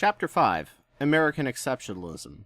Chapter 5. American Exceptionalism.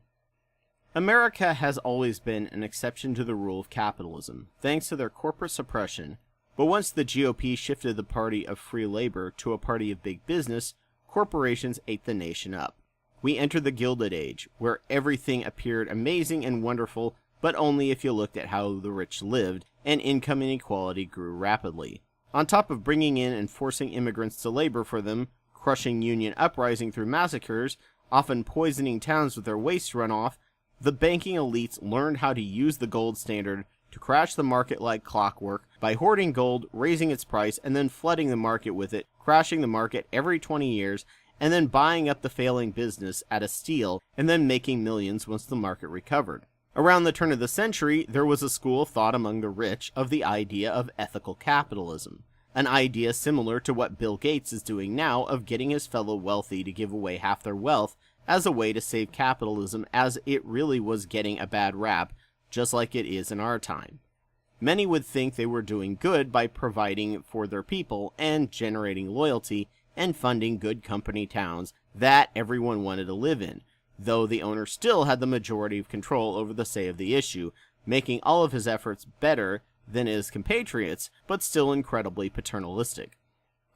America has always been an exception to the rule of capitalism, thanks to their corporate suppression, but once the GOP shifted the party of free labor to a party of big business, corporations ate the nation up. We entered the Gilded Age, where everything appeared amazing and wonderful, but only if you looked at how the rich lived, and income inequality grew rapidly. On top of bringing in and forcing immigrants to labor for them, crushing union uprising through massacres, often poisoning towns with their waste runoff, the banking elites learned how to use the gold standard to crash the market like clockwork by hoarding gold, raising its price, and then flooding the market with it, crashing the market every 20 years, and then buying up the failing business at a steal, and then making millions once the market recovered. Around the turn of the century, there was a school of thought among the rich of the idea of ethical capitalism, an idea similar to what Bill Gates is doing now of getting his fellow wealthy to give away half their wealth as a way to save capitalism, as it really was getting a bad rap, just like it is in our time. Many would think they were doing good by providing for their people and generating loyalty and funding good company towns that everyone wanted to live in, though the owner still had the majority of control over the say of the issue, making all of his efforts better than his compatriots, but still incredibly paternalistic.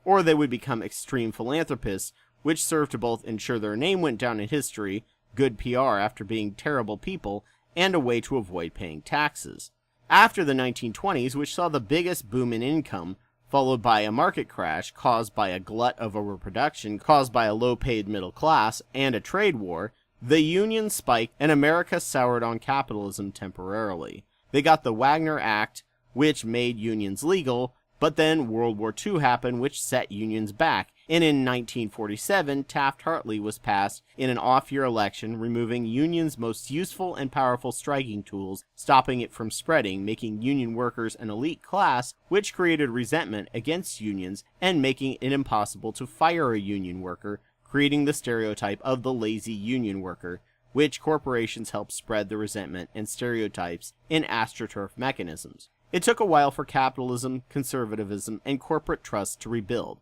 Or they would become extreme philanthropists, which served to both ensure their name went down in history, good PR after being terrible people, and a way to avoid paying taxes. After the 1920s, which saw the biggest boom in income, followed by a market crash caused by a glut of overproduction caused by a low-paid middle class and a trade war, the unions spiked and America soured on capitalism temporarily. They got the Wagner Act, which made unions legal, but then World War II happened, which set unions back, and in 1947, Taft-Hartley was passed in an off-year election, removing unions' most useful and powerful striking tools, stopping it from spreading, making union workers an elite class, which created resentment against unions, and making it impossible to fire a union worker, creating the stereotype of the lazy union worker, which corporations helped spread the resentment and stereotypes in AstroTurf mechanisms. It took a while for capitalism, conservatism, and corporate trust to rebuild.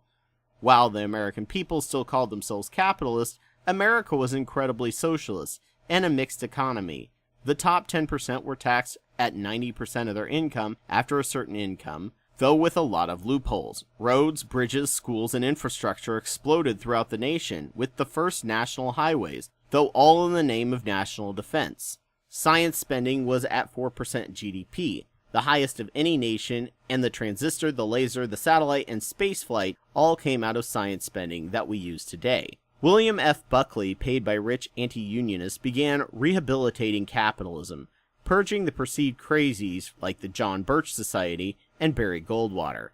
While the American people still called themselves capitalists, America was incredibly socialist and a mixed economy. The top 10% were taxed at 90% of their income after a certain income, though with a lot of loopholes. Roads, bridges, schools, and infrastructure exploded throughout the nation, with the first national highways, though all in the name of national defense. Science spending was at 4% GDP. The highest of any nation, and the transistor, the laser, the satellite, and spaceflight all came out of science spending that we use today. William F. Buckley, paid by rich anti-unionists, began rehabilitating capitalism, purging the perceived crazies like the John Birch Society and Barry Goldwater.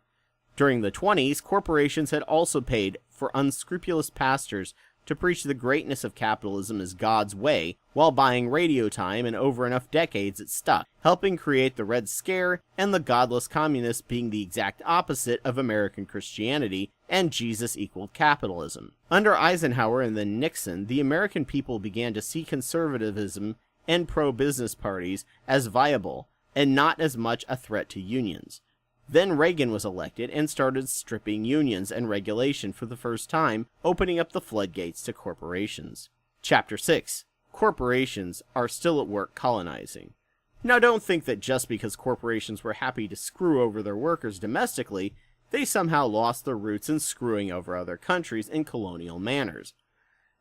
During the 20s, corporations had also paid for unscrupulous pastors to preach the greatness of capitalism as God's way, while buying radio time, and over enough decades it stuck, helping create the Red Scare and the godless communists being the exact opposite of American Christianity, and Jesus equaled capitalism. Under Eisenhower and then Nixon, the American people began to see conservatism and pro-business parties as viable, and not as much a threat to unions. Then Reagan was elected and started stripping unions and regulation for the first time, opening up the floodgates to corporations. Chapter 6. Corporations are still at work colonizing. Now don't think that just because corporations were happy to screw over their workers domestically, they somehow lost their roots in screwing over other countries in colonial manners.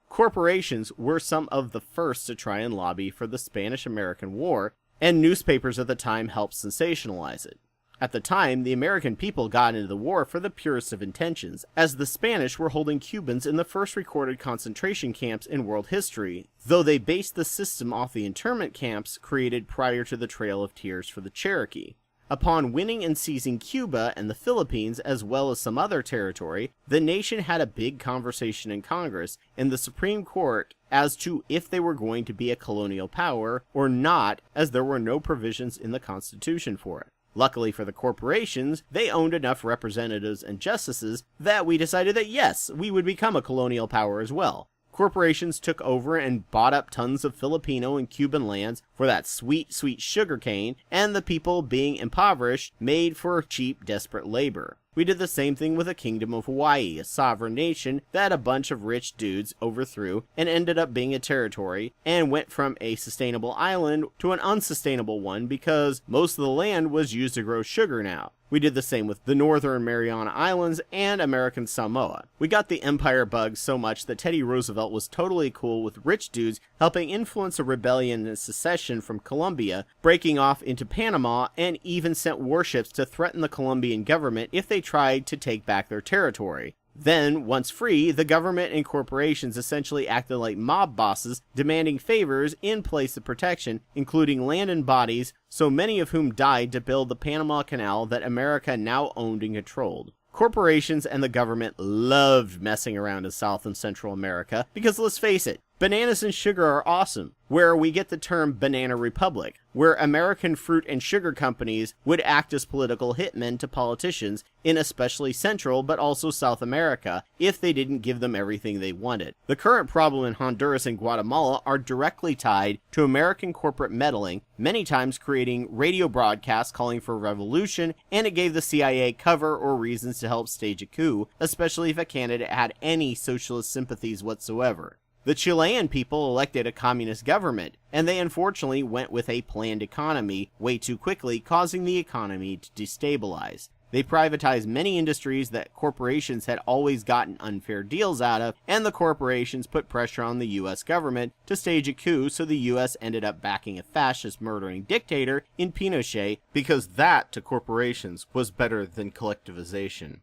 Corporations were some of the first to try and lobby for the Spanish-American War, and newspapers at the time helped sensationalize it. At the time, the American people got into the war for the purest of intentions, as the Spanish were holding Cubans in the first recorded concentration camps in world history, though they based the system off the internment camps created prior to the Trail of Tears for the Cherokee. Upon winning and seizing Cuba and the Philippines, as well as some other territory, the nation had a big conversation in Congress and the Supreme Court as to if they were going to be a colonial power or not, as there were no provisions in the Constitution for it. Luckily for the corporations, they owned enough representatives and justices that we decided that yes, we would become a colonial power as well. Corporations took over and bought up tons of Filipino and Cuban lands for for that sweet, sweet sugar cane, and the people being impoverished made for cheap, desperate labor. We did the same thing with the Kingdom of Hawaii, a sovereign nation that a bunch of rich dudes overthrew and ended up being a territory and went from a sustainable island to an unsustainable one because most of the land was used to grow sugar now. We did the same with the Northern Mariana Islands and American Samoa. We got the empire bug so much that Teddy Roosevelt was totally cool with rich dudes helping influence a rebellion and secession from Colombia, breaking off into Panama, and even sent warships to threaten the Colombian government if they tried to take back their territory. Then, once free, the government and corporations essentially acted like mob bosses, demanding favors in place of protection, including land and bodies, so many of whom died to build the Panama Canal that America now owned and controlled. Corporations and the government loved messing around in South and Central America because, let's face it, bananas and sugar are awesome, where we get the term Banana Republic, where American fruit and sugar companies would act as political hitmen to politicians in especially Central but also South America if they didn't give them everything they wanted. The current problem in Honduras and Guatemala are directly tied to American corporate meddling, many times creating radio broadcasts calling for revolution, and it gave the CIA cover or reasons to help stage a coup, especially if a candidate had any socialist sympathies whatsoever. The Chilean people elected a communist government, and they unfortunately went with a planned economy way too quickly, causing the economy to destabilize. They privatized many industries that corporations had always gotten unfair deals out of, and the corporations put pressure on the US government to stage a coup, so the US ended up backing a fascist murdering dictator in Pinochet, because that, to corporations, was better than collectivization.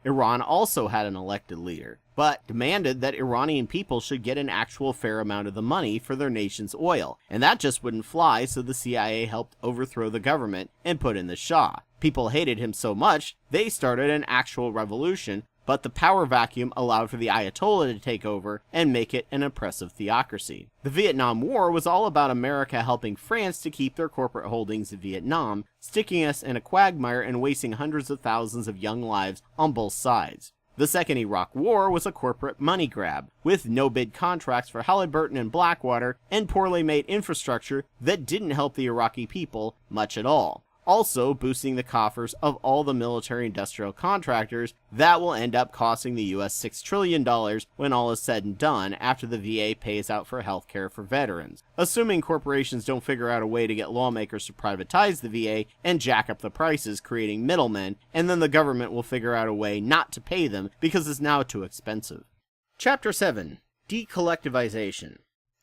Iran also had an elected leader, but demanded that Iranian people should get an actual fair amount of the money for their nation's oil, and that just wouldn't fly, so the CIA helped overthrow the government and put in the Shah. People hated him so much, they started an actual revolution, but the power vacuum allowed for the Ayatollah to take over and make it an oppressive theocracy. The Vietnam War was all about America helping France to keep their corporate holdings in Vietnam, sticking us in a quagmire and wasting hundreds of thousands of young lives on both sides. The Second Iraq War was a corporate money grab, with no-bid contracts for Halliburton and Blackwater, and poorly made infrastructure that didn't help the Iraqi people much at all. Also boosting the coffers of all the military-industrial contractors that will end up costing the US $6 trillion when all is said and done after the VA pays out for health care for veterans, assuming corporations don't figure out a way to get lawmakers to privatize the VA and jack up the prices, creating middlemen, and then the government will figure out a way not to pay them because it's now too expensive. Chapter 7. Decollectivization.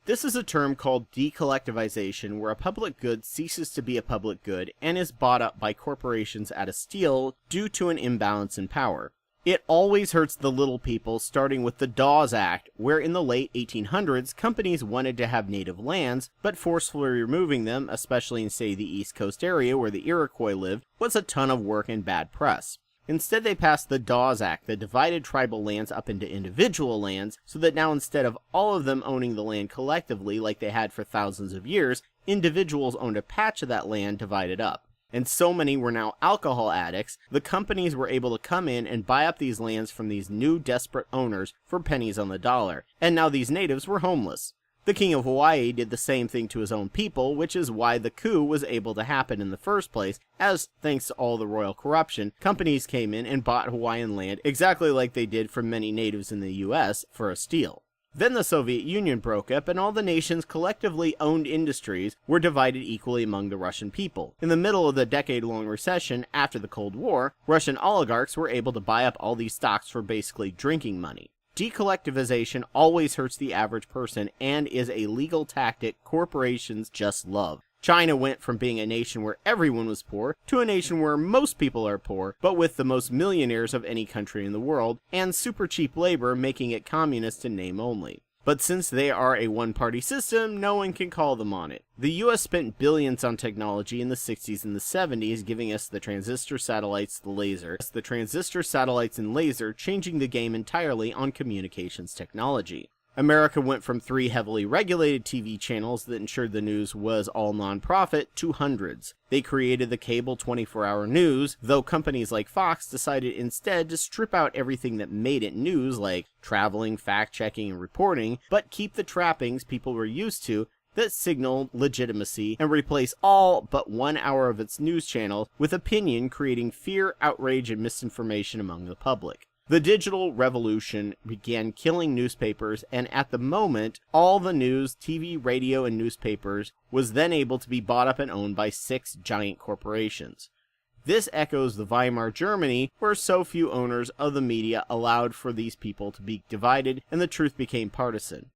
This is a term called decollectivization, where a public good ceases to be a public good and is bought up by corporations at a steal due to an imbalance in power. It always hurts the little people, starting with the Dawes Act, where in the late 1800s, companies wanted to have native lands, but forcefully removing them, especially in, say, the East Coast area where the Iroquois lived, was a ton of work and bad press. Instead, they passed the Dawes Act that divided tribal lands up into individual lands, so that now instead of all of them owning the land collectively like they had for thousands of years, individuals owned a patch of that land divided up. And so many were now alcohol addicts, the companies were able to come in and buy up these lands from these new desperate owners for pennies on the dollar, and now these natives were homeless. The King of Hawaii did the same thing to his own people, which is why the coup was able to happen in the first place, as, thanks to all the royal corruption, companies came in and bought Hawaiian land exactly like they did from many natives in the US for a steal. Then the Soviet Union broke up, and all the nation's collectively owned industries were divided equally among the Russian people. In the middle of the decade-long recession after the Cold War, Russian oligarchs were able to buy up all these stocks for basically drinking money. Decollectivization always hurts the average person and is a legal tactic corporations just love. China went from being a nation where everyone was poor to a nation where most people are poor, but with the most millionaires of any country in the world, and super cheap labor, making it communist in name only. But since they are a one-party system, no one can call them on it. The US spent billions on technology in the 60s and the 70s, giving us the transistor satellites, the laser. The transistor satellites and laser changing the game entirely on communications technology. America went from 3 heavily regulated TV channels that ensured the news was all non-profit to hundreds. They created the cable 24-hour news, though companies like Fox decided instead to strip out everything that made it news, like traveling, fact-checking, and reporting, but keep the trappings people were used to, that signaled legitimacy and replaced all but 1 hour of its news channel with opinion, creating fear, outrage, and misinformation among the public. The digital revolution began killing newspapers, and at the moment, all the news, TV, radio, and newspapers was then able to be bought up and owned by 6 giant corporations. This echoes the Weimar Germany, where so few owners of the media allowed for these people to be divided and the truth became partisan.